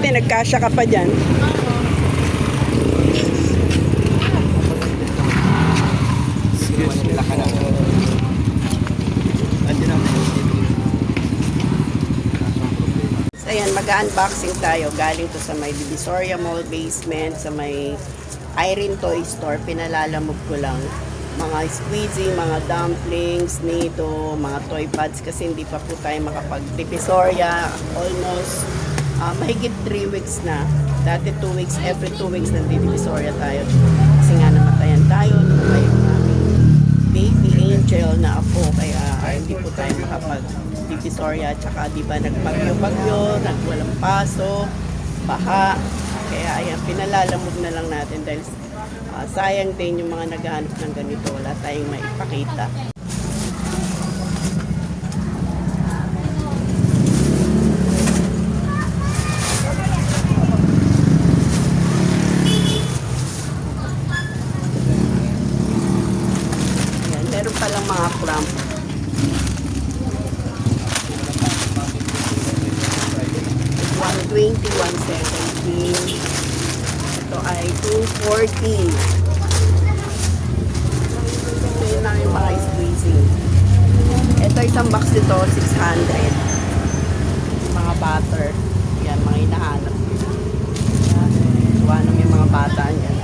Buti nagkasya ka pa dyan. So, ayan, mag-unboxing tayo. Galing to sa may Divisoria Mall basement, sa may Irene Toy Store. Pinalalamog ko lang mga squeezy, mga dumplings nito, mga toy pads kasi hindi pa po tayo makapag-Divisoria. Almost mahigit 3 weeks na. Dati 2 weeks, every 2 weeks nag-Divisoria tayo. Kasi nga namatayan tayo nung may aming baby angel na apo. Kaya hindi po tayo makapag-Divisoria. Tsaka diba nagpagyo-bagyo, nagwalang paso, baha. Kaya ayan, pinalalamog na lang natin dahil sayang din yung mga naghahanap ng ganito. Wala tayong maipakita. Ayan, meron palang mga clamp. $120, $170. Ito ay $240. Ito yun lang yung mga squeezing. Ito isang box nito, $600. Mga butter. Yan, mga hinahanap. Suwanam yung mga bata niyan.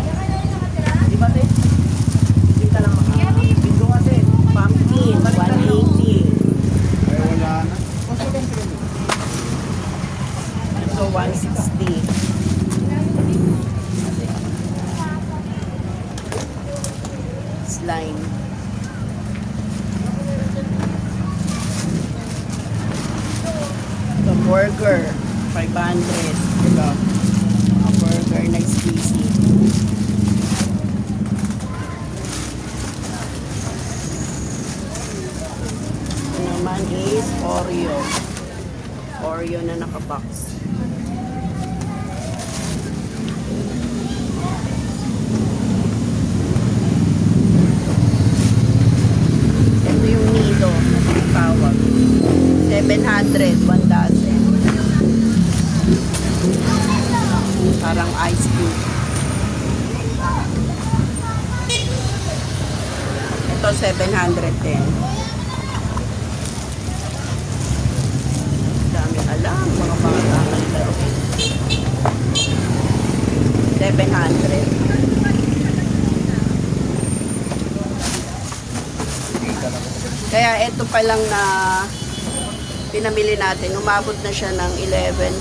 Di ba, te? Hindi ka lang mga bigo ka, te. Pumpkin, $180. Ay, wala na. Ito, $160. Slime. The burger, 500. Ito, a burger na squeezy. Ito naman is Oreo. Oreo na nakabox. Tawag. 700, 1 dozen. Parang ice cube. Ito 700 din. Dami alam, mga bata naglaro. 700. Kaya ito pa lang na pinamili natin, umabot na siya ng 11,000.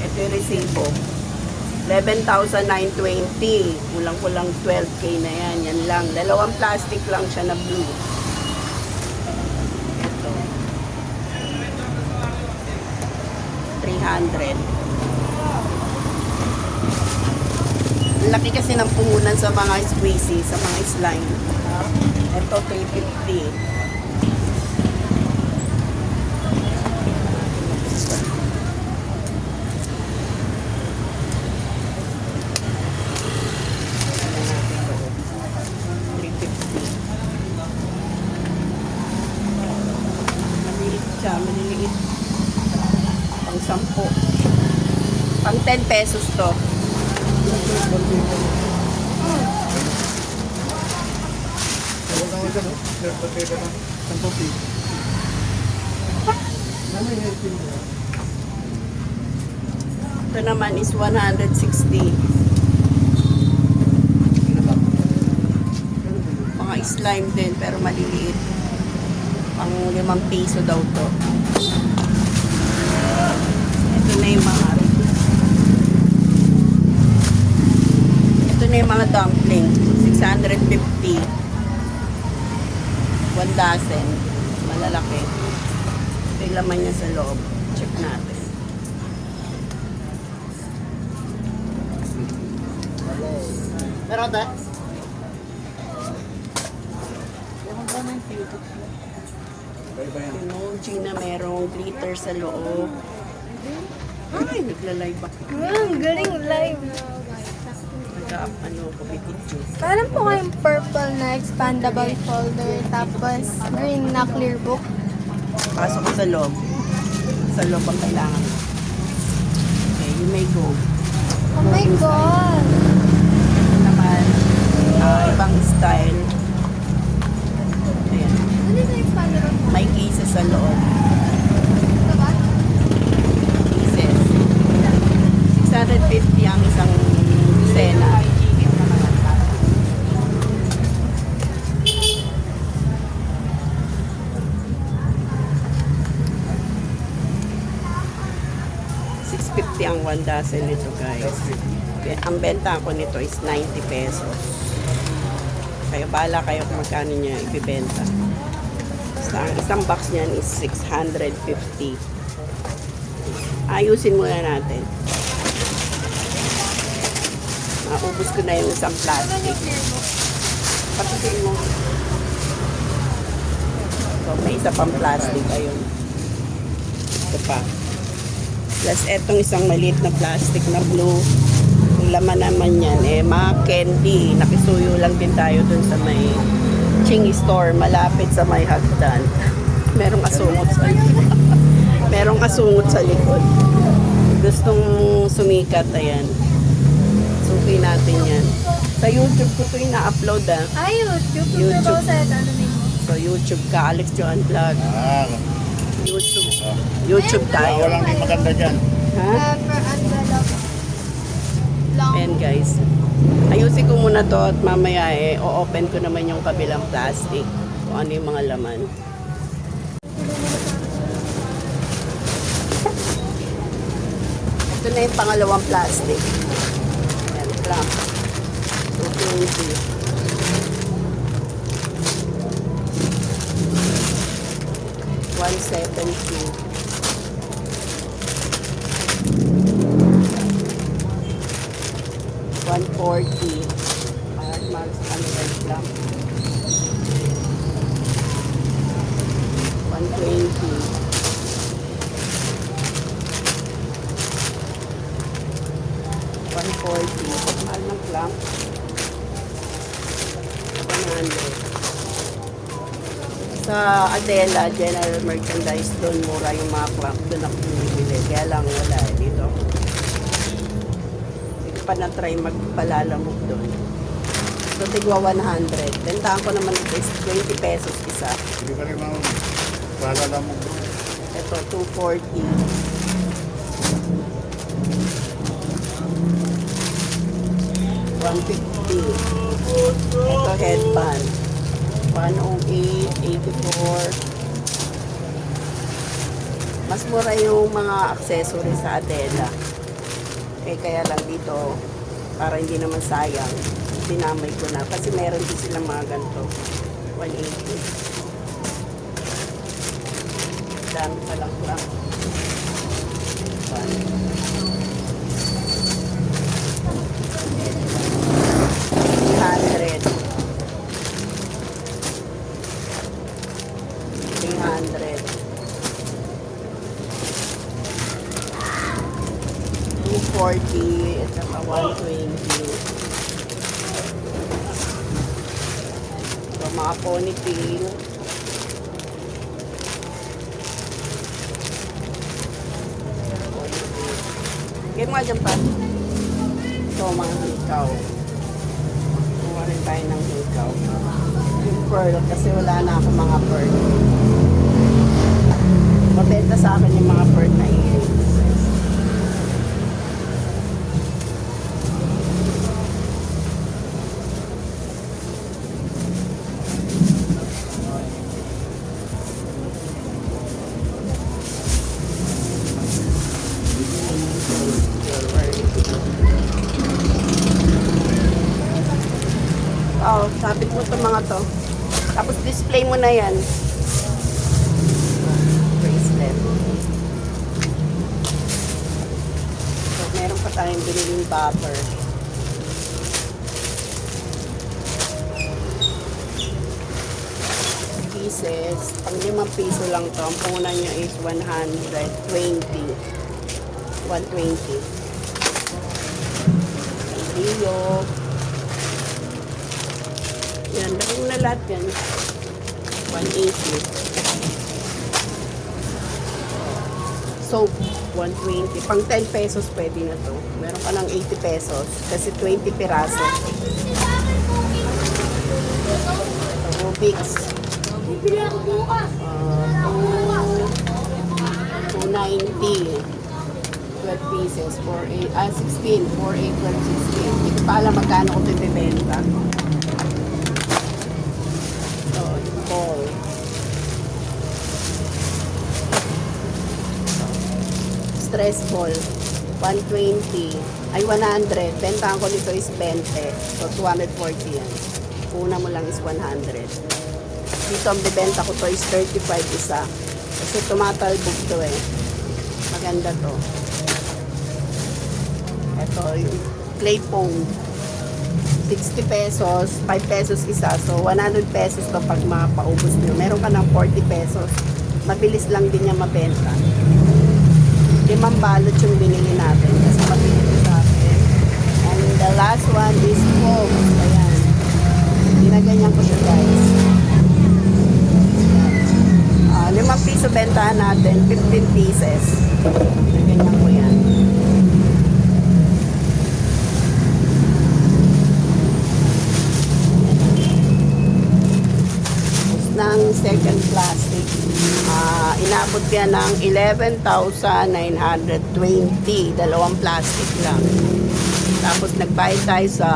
Ito yung resibo. 11,920. Kulang-kulang 12K na yan. Yan lang. Dalawang plastic lang siya na blue. Ito. 300. Laki kasi ng puhunan sa mga squeezy, sa mga slime. Ito, 350. Maliliit siya, maliliit. Pang 10. Pang 10 pesos to. Ito naman is 160. Mga slime din pero maliliit. Pang 5 piso daw to. Ito na yung mga yung mga dumpling, 650. 1 dozen. Malalaki. Ito yung laman niya sa loob. Check natin. Meron ba? Emoji na merong glitter sa loob. Ay, nagla-live ako. Galing live. Ano, pupitidyo. Parang po kayong purple na expandable folder, tapos green na clear book. Pasok ko sa loob. Sa loob ang kailangan. Okay, you may go. Oh my God! Ito naman, ibang style. Ayan. Ano yung expander on? May cases sa loob. Ito ba? Cases. 650 ang isang sena. $650 ang 1 dozen nito, guys. Ang benta ko nito is 90 pesos. Kaya bala kayo kung magkano niya ibibenta. Basta ang isang box niyan is 650. Ayusin muna natin. Maubos ko na yung isang Ano plastic. yung clear book? Patutin mo. So, may isa pang plastic. Ayun. Ito pa. Plus, etong isang maliit na plastic na blue. Yung laman naman yan, mga candy. Nakisuyo lang din tayo dun sa may Ching store, malapit sa may hagdan. Merong asungot sa likod. Merong asungot sa likod. Gustong sumikat, ayan. Suki natin yan. Sa YouTube ko ito yung na-upload Ay, YouTube. YouTube. Yung sa ano name mo? So, YouTube ka, Alex Joan Vlog. YouTube. Ah, YouTube tayo. walang di maganda dyan. Ha? Per envelope. Long. Ayan guys. Ayusin ko muna to at mamaya o-open ko naman yung kabilang plastic. Kung ano yung mga laman. Ito na yung pangalawang plastic. Ayan, clamp. 220. 170. 140. Alright, Max, ano lang. 120. 140. Mahal ng clamp. 100. Sa Adela, general merchandise doon, mura yung mga clamp. Doon ako bumibili. Kaya lang wala dito. Hindi pa na-try magpalalamog doon. So, tigwa 100. Bentahan ko naman ito is 20 pesos isa. Hindi ka rin mga paalala mo. Ito, 240. 150. Ito, headband. 108, 84. Mas mura yung mga accessories sa Adela. Kaya lang dito, para hindi naman sayang, dinamay ko na. Kasi meron din silang mga ganito. 180. Dami pa lang lang. 300. 240 at saka 120. So, mga ponytail. Game nga dyan pa. Ito, mga hikaw. Kuha rin tayo ng hikaw. Yung pearl, kasi wala na ako mga pearl. Mabenta sa akin yung mga pearl na earrings. Oh, sabit mo itong mga to. Tapos display mo na yan. Bracelet. So, meron pa tayong biniling butter. Pieces. Pang 5 piso lang to. Ang punan nyo is 120. 120. Rio. Yan, lagay mo na lahat yan. 180. soap, 120. Pang 10 pesos pwede na to. Meron ka ng 80 pesos kasi 20 piraso. Rubik's. Bibili ako bukas. 290. 12 pieces, 16, 4, 8, 12, 16. Hindi ko pa alam magkano ko ito ibibenta. So, yung ball. Stress ball, 120. Ay, 100. Bentahan ko nito is 20. So, 240 yan. Una mo lang is 100. Dito ang bibenta ko to is 35 isa. Kasi tumatalbog to eh. Maganda to. Ito yung clay foam. 60 pesos, 5 pesos isa. So, 100 pesos to pag mapaubos nyo. Meron ka ng 40 pesos. Mabilis lang din niya mabenta. 5 balot yung binili natin. Kasi mabilis sa akin. And the last one is foam. Ayan. Ginaganyan ko siya guys. 5 piso bentahan natin, 15 pieces. Ganyan ko yan. Tapos ng second plastic, inabot yan ng 11,920. Dalawang plastic lang. Tapos nagbayad tayo sa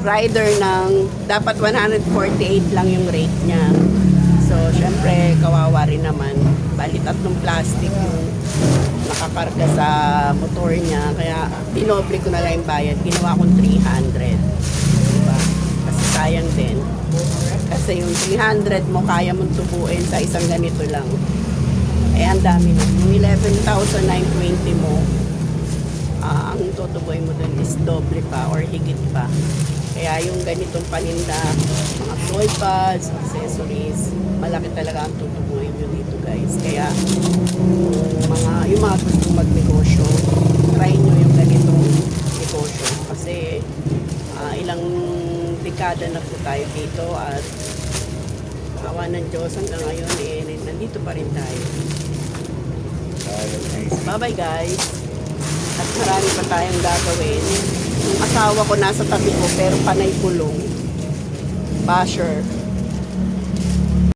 rider ng dapat 148 lang yung rate niya. So, syempre, kawawa rin naman. Bali, 3 plastic yung nakakarga sa motor niya. Kaya, dinoble ko na lang yung bayad. Ginawa kong 300. Diba? Kasi sayang din. Kasi yung 300 mo, kaya mong tubuin sa isang ganito lang. Eh, ang dami na. Yung 11,920 mo, ang tutubuin mo dun is doble pa or higit pa. Kaya yung ganitong paninda, mga toy pads, accessories, malaki talaga ang tutubuin nyo dito guys. Kaya yung mga gustong magnegosyo, try nyo yung ganitong negosyo. Kasi ilang dekada na po tayo dito at awa ng Diyos hanggang ngayon nandito pa rin tayo. Bye bye guys. At marami pa tayong gagawin. Yung asawa ko nasa tabi ko pero panay kulong. Basher.